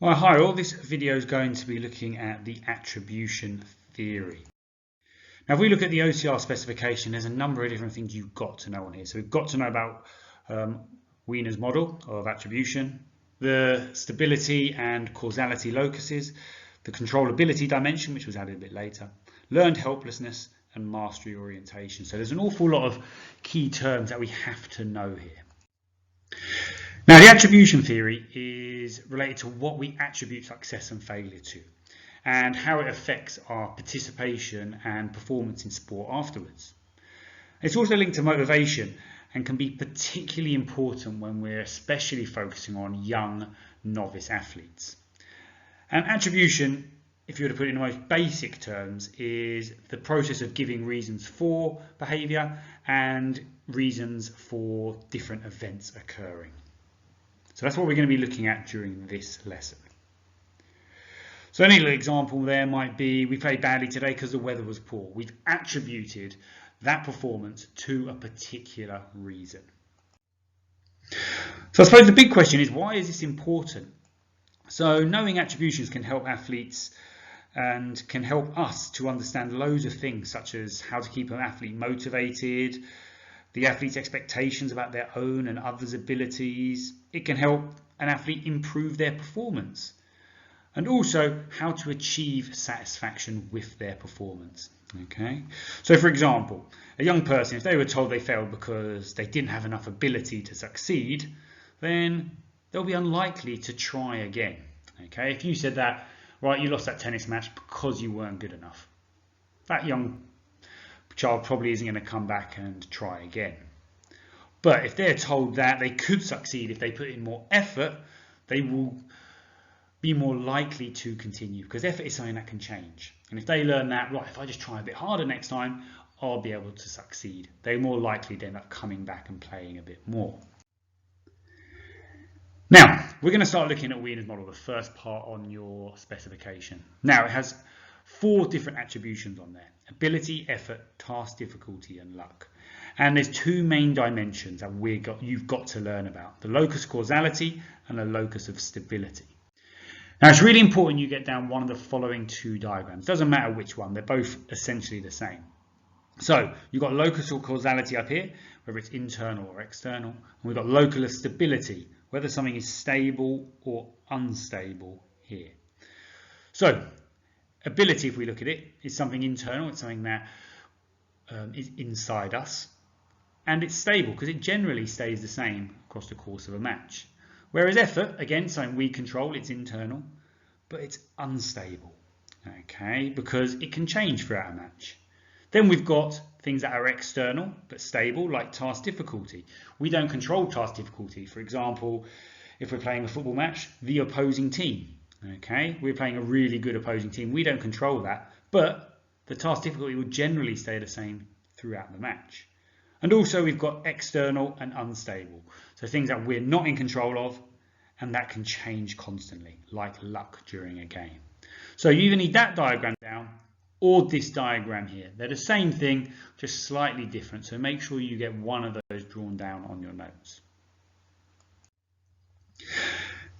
Well, hi all. This video is going to be looking at the attribution theory. Now, if we look at the OCR specification, there's a number of different things you've got to know on here. So we've got to know about Wiener's model of attribution, the stability and causality locuses, the controllability dimension, which was added a bit later, learned helplessness, and mastery orientation. So there's an awful lot of key terms that we have to know here. Now, the attribution theory is related to what we attribute success and failure to, and how it affects our participation and performance in sport afterwards. It's also linked to motivation and can be particularly important when we're especially focusing on young novice athletes. And attribution, if you were to put it in the most basic terms, is the process of giving reasons for behaviour and reasons for different events occurring. So that's what we're going to be looking at during this lesson. So an example there might be we played badly today because the weather was poor. We've attributed that performance to a particular reason. So I suppose the big question is, why is this important? So knowing attributions can help athletes and can help us to understand loads of things, such as how to keep an athlete motivated, the athlete's expectations about their own and others' abilities. It can help an athlete improve their performance, and also how to achieve satisfaction with their performance. Okay, so for example, a young person, if they were told they failed because they didn't have enough ability to succeed, then they'll be unlikely to try again. Okay, if you said that, right, you lost that tennis match because you weren't good enough, that young child probably isn't going to come back and try again. But if they're told that they could succeed if they put in more effort, they will be more likely to continue, because effort is something that can change. And if they learn that, right, if I just try a bit harder next time, I'll be able to succeed, they're more likely to end up coming back and playing a bit more. Now, we're going to start looking at Wiener's model, the first part on your specification. Now, it has 4 different attributions on there: ability, effort, task difficulty, and luck. And there's 2 main dimensions that you've got to learn about: the locus causality and the locus of stability. Now, it's really important you get down one of the following 2 diagrams. Doesn't matter which one, they're both essentially the same. So you've got locus or causality up here, whether it's internal or external, and we've got local of stability, whether something is stable or unstable here. So ability, if we look at it, is something internal. It's something that is inside us, and it's stable because it generally stays the same across the course of a match. Whereas effort, again, something we control, it's internal, but it's unstable, okay, because it can change throughout a match. Then we've got things that are external but stable, like task difficulty. We don't control task difficulty. For example, if we're playing a football match, the opposing team. Okay, we're playing a really good opposing team. We don't control that, but the task difficulty will generally stay the same throughout the match. And also we've got external and unstable. So things that we're not in control of and that can change constantly, like luck during a game. So you either need that diagram down or this diagram here. They're the same thing, just slightly different. So make sure you get one of those drawn down on your notes.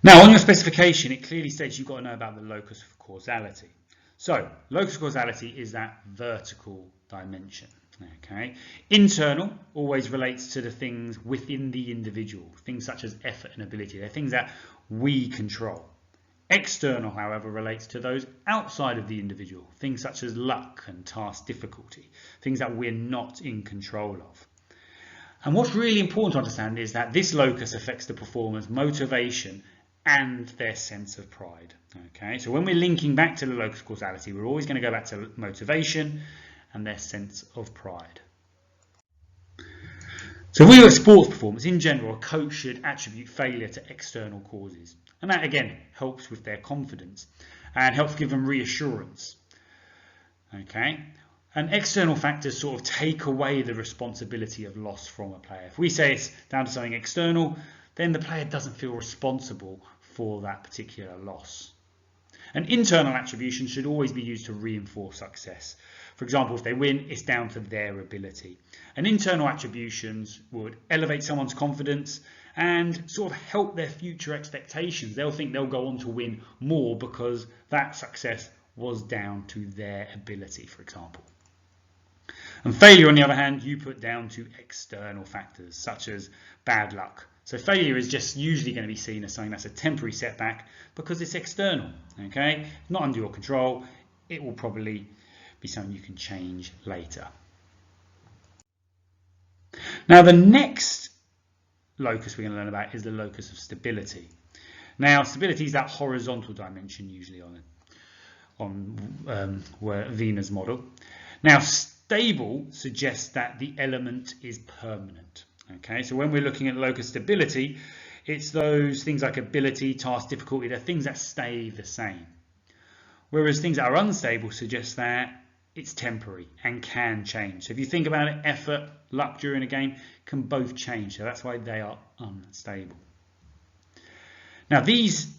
Now, on your specification, it clearly states you've got to know about the locus of causality. So, locus of causality is that vertical dimension. Okay, internal always relates to the things within the individual, things such as effort and ability. They're things that we control. External, however, relates to those outside of the individual, things such as luck and task difficulty, things that we're not in control of. And what's really important to understand is that this locus affects the performer's motivation and their sense of pride. Okay, so when we're linking back to the locus of causality, we're always going to go back to motivation and their sense of pride. So if we look at sports performance in general, a coach should attribute failure to external causes, and that again helps with their confidence and helps give them reassurance. Okay, and external factors sort of take away the responsibility of loss from a player. If we say it's down to something external, then the player doesn't feel responsible for that particular loss. An internal attribution should always be used to reinforce success. For example, if they win, it's down to their ability. And internal attributions would elevate someone's confidence and sort of help their future expectations. They'll think they'll go on to win more because that success was down to their ability, for example. And failure, on the other hand, you put down to external factors such as bad luck. So failure is just usually going to be seen as something that's a temporary setback because it's external, okay? Not under your control. It will probably be something you can change later. Now, the next locus we're going to learn about is the locus of stability. Now, stability is that horizontal dimension usually on Wiener's model. Now, stable suggests that the element is permanent. Okay, so when we're looking at locus stability, it's those things like ability, task, difficulty, they're things that stay the same. Whereas things that are unstable suggest that it's temporary and can change. So if you think about it, effort, luck during a game can both change. So that's why they are unstable. Now, these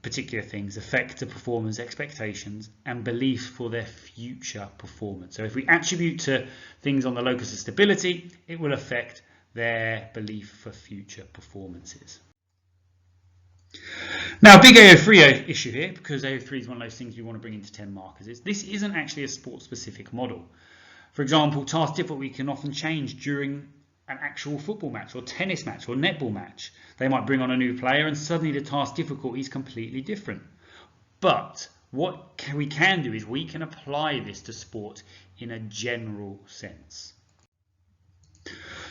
particular things affect the performer's expectations and belief for their future performance. So if we attribute to things on the locus of stability, it will affect their belief for future performances. Now, a big AO3 issue here, because AO3 is one of those things you want to bring into 10 markers, is this isn't actually a sport-specific model. For example, task difficulty can often change during an actual football match or tennis match or netball match. They might bring on a new player and suddenly the task difficulty is completely different. But what we can do is we can apply this to sport in a general sense.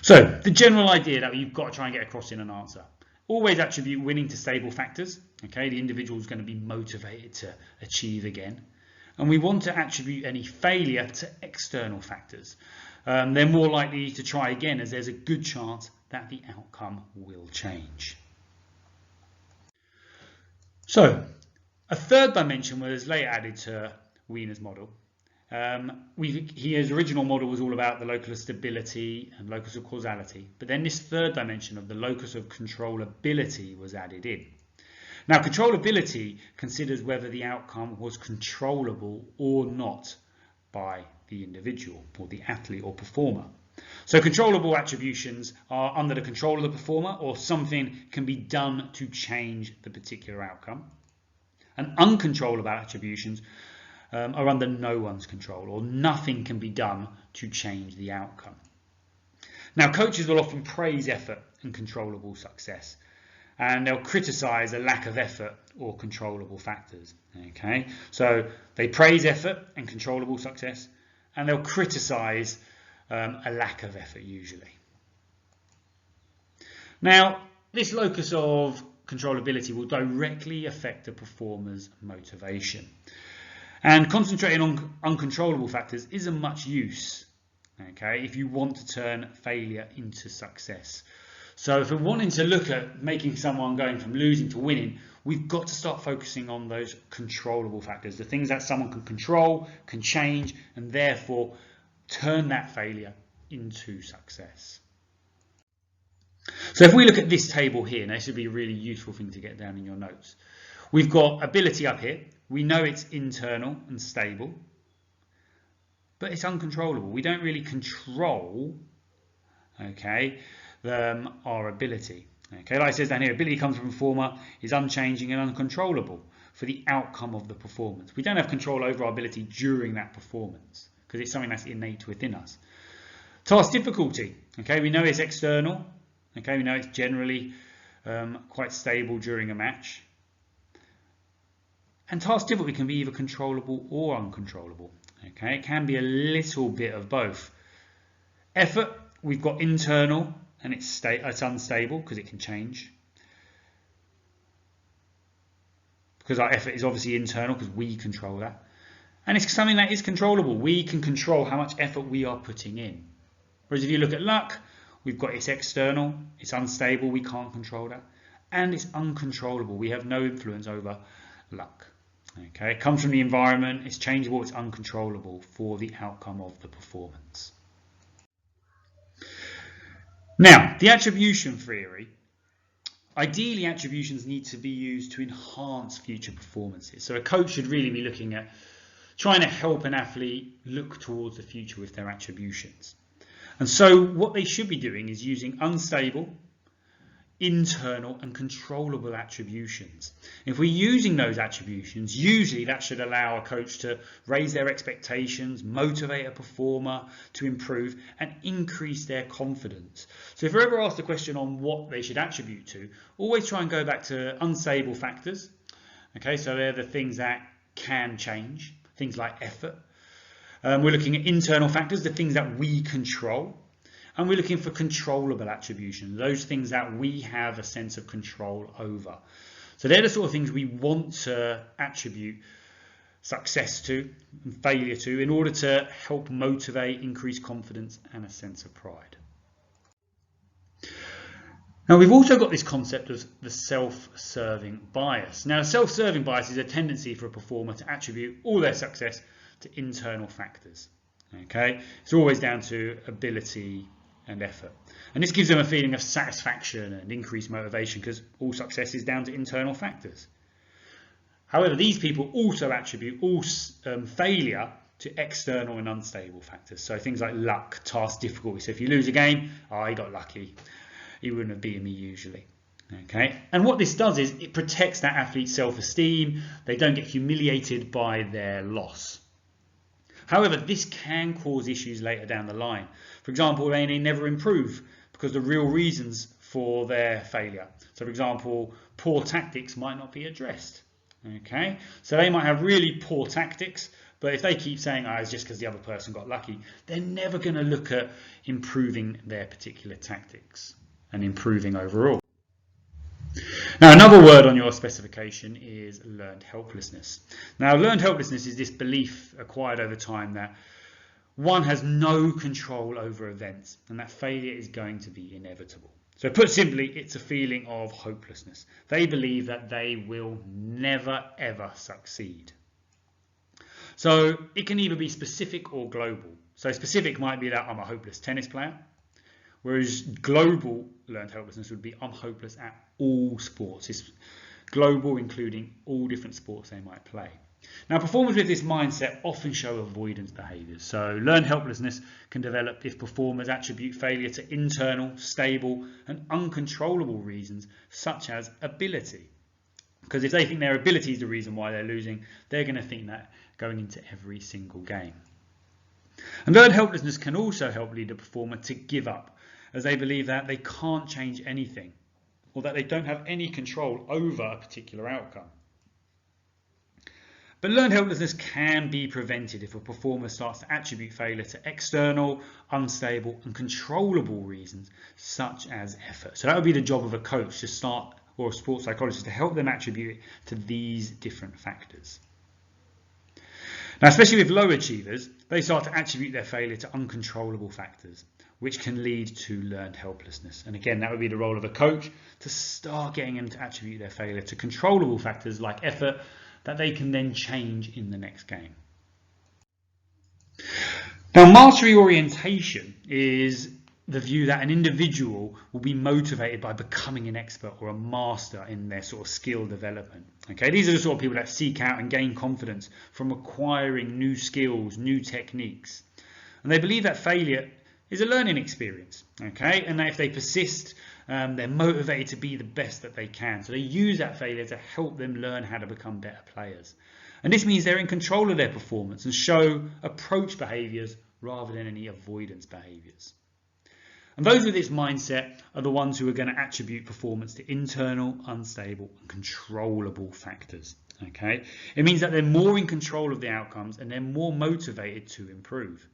So the general idea that you've got to try and get across in an answer. Always attribute winning to stable factors. Okay, the individual is going to be motivated to achieve again. And we want to attribute any failure to external factors. They're more likely to try again as there's a good chance that the outcome will change. So a third dimension was later added to Wiener's model. His original model was all about the locus of stability and locus of causality, but then this third dimension of the locus of controllability was added in. Now, controllability considers whether the outcome was controllable or not by the individual or the athlete or performer. So controllable attributions are under the control of the performer, or something can be done to change the particular outcome. And uncontrollable attributions are under no one's control, or nothing can be done to change the outcome. Now, coaches will often praise effort and controllable success, and they'll criticize a lack of effort or controllable factors. Okay, so they praise effort and controllable success, and they'll criticize a lack of effort usually. Now, this locus of controllability will directly affect the performer's motivation. And concentrating on uncontrollable factors isn't much use, okay, if you want to turn failure into success. So if we're wanting to look at making someone going from losing to winning, we've got to start focusing on those controllable factors, the things that someone can control, can change, and therefore turn that failure into success. So if we look at this table here, now this would be a really useful thing to get down in your notes. We've got ability up here. We know it's internal and stable, but it's uncontrollable. We don't really control, okay, our ability. Okay, like it says down here, ability comes from performer, is unchanging and uncontrollable for the outcome of the performance. We don't have control over our ability during that performance because it's something that's innate within us. Task difficulty, okay, we know it's external. Okay, we know it's generally quite stable during a match. And task difficulty can be either controllable or uncontrollable. Okay, it can be a little bit of both. Effort, we've got internal and it's unstable because it can change. Because our effort is obviously internal because we control that. And it's something that is controllable. We can control how much effort we are putting in. Whereas if you look at luck, we've got it's external, it's unstable, we can't control that. And it's uncontrollable, we have no influence over luck. Okay, it comes from the environment, it's changeable, it's uncontrollable for the outcome of the performance. Now, the attribution theory Ideally, attributions need to be used to enhance future performances. So a coach should really be looking at trying to help an athlete look towards the future with their attributions. And so what they should be doing is using unstable, internal and controllable attributions. If we're using those attributions, usually that should allow a coach to raise their expectations, motivate a performer to improve and increase their confidence. So if you're ever asked a question on what they should attribute to, always try and go back to unstable factors. Okay, so they're the things that can change, things like effort. We're looking at internal factors, the things that we control. And we're looking for controllable attributions, those things that we have a sense of control over. So they're the sort of things we want to attribute success to and failure to in order to help motivate, increase confidence and a sense of pride. Now we've also got this concept of the self-serving bias. Now self-serving bias is a tendency for a performer to attribute all their success to internal factors. Okay, it's always down to ability and effort, and this gives them a feeling of satisfaction and increased motivation because all success is down to internal factors. However, these people also attribute all failure to external and unstable factors, so things like luck, task difficulty. So if you lose a game, oh, he got lucky, he wouldn't have beaten me usually. Okay, and what this does is it protects that athlete's self-esteem. They don't get humiliated by their loss. However, this can cause issues later down the line. For example, they may never improve because the real reasons for their failure. So for example, poor tactics might not be addressed. Okay, so they might have really poor tactics, but if they keep saying, oh, it's just because the other person got lucky, they're never going to look at improving their particular tactics and improving overall. Now, another word on your specification is learned helplessness. Now, learned helplessness is this belief acquired over time that one has no control over events and that failure is going to be inevitable. So put simply, it's a feeling of hopelessness. They believe that they will never ever succeed. So it can either be specific or global. So specific might be that I'm a hopeless tennis player, whereas global learned helplessness would be I'm hopeless at all sports. It's global, including all different sports they might play. Now, performers with this mindset often show avoidance behaviours. So learned helplessness can develop if performers attribute failure to internal, stable and uncontrollable reasons such as ability. Because if they think their ability is the reason why they're losing, they're going to think that going into every single game. And learned helplessness can also help lead a performer to give up, as they believe that they can't change anything or that they don't have any control over a particular outcome. But learned helplessness can be prevented if a performer starts to attribute failure to external, unstable and controllable reasons such as effort. So that would be the job of a coach to start, or a sports psychologist, to help them attribute it to these different factors. Now, especially with low achievers, they start to attribute their failure to uncontrollable factors, which can lead to learned helplessness. And again, that would be the role of a coach to start getting them to attribute their failure to controllable factors like effort that they can then change in the next game. Now, mastery orientation is the view that an individual will be motivated by becoming an expert or a master in their sort of skill development. Okay, these are the sort of people that seek out and gain confidence from acquiring new skills, new techniques. And they believe that failure is a learning experience, okay, and that if they persist, they're motivated to be the best that they can. So they use that failure to help them learn how to become better players. And this means they're in control of their performance and show approach behaviours rather than any avoidance behaviours. And those with this mindset are the ones who are going to attribute performance to internal, unstable and controllable factors. Okay, it means that they're more in control of the outcomes and they're more motivated to improve.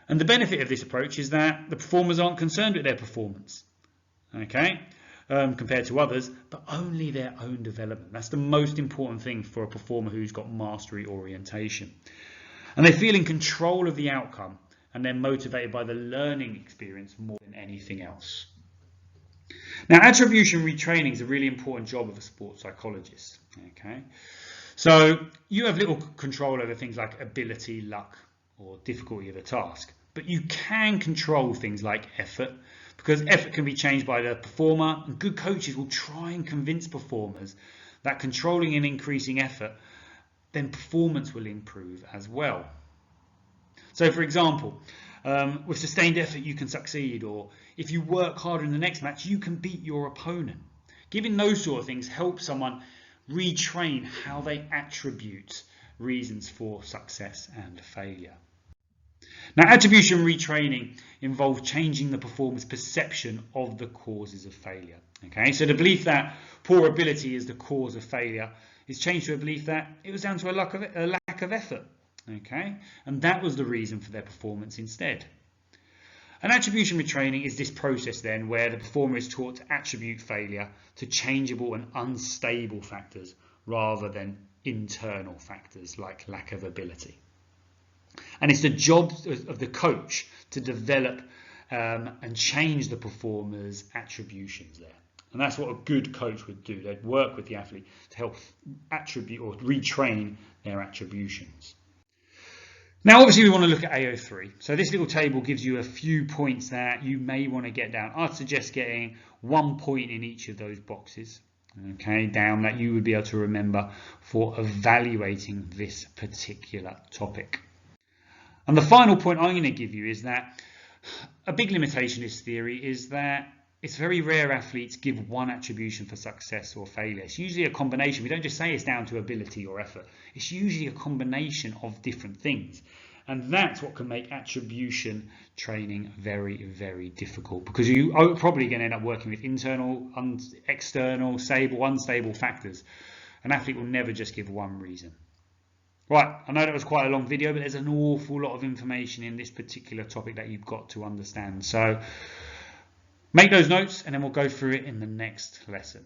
And the benefit of this approach is that the performers aren't concerned with their performance, okay, compared to others, but only their own development. That's the most important thing for a performer who's got mastery orientation. And they feel in control of the outcome and they're motivated by the learning experience more than anything else. Now, attribution retraining is a really important job of a sports psychologist. Okay, so you have little control over things like ability, luck, or difficulty of a task, but you can control things like effort, because effort can be changed by the performer, and good coaches will try and convince performers that controlling and increasing effort, then performance will improve as well. So for example, with sustained effort you can succeed, or if you work harder in the next match you can beat your opponent. Giving those sort of things helps someone retrain how they attribute reasons for success and failure. Now, attribution retraining involves changing the performer's perception of the causes of failure. Okay, so the belief that poor ability is the cause of failure is changed to a belief that it was down to a lack of effort. Okay, and that was the reason for their performance instead. An attribution retraining is this process then where the performer is taught to attribute failure to changeable and unstable factors rather than internal factors like lack of ability. And it's the job of the coach to develop and change the performer's attributions there. And that's what a good coach would do. They'd work with the athlete to help attribute or retrain their attributions. Now, obviously, we want to look at AO3. So this little table gives you a few points that you may want to get down. I'd suggest getting 1 point in each of those boxes, okay, down, that you would be able to remember for evaluating this particular topic. And the final point I'm going to give you is that a big limitation of this theory is that it's very rare athletes give one attribution for success or failure. It's usually a combination. We don't just say it's down to ability or effort. It's usually a combination of different things. And that's what can make attribution training very, very difficult, because you are probably going to end up working with internal, external, stable, unstable factors. An athlete will never just give one reason. Right, I know that was quite a long video, but there's an awful lot of information in this particular topic that you've got to understand. So make those notes and then we'll go through it in the next lesson.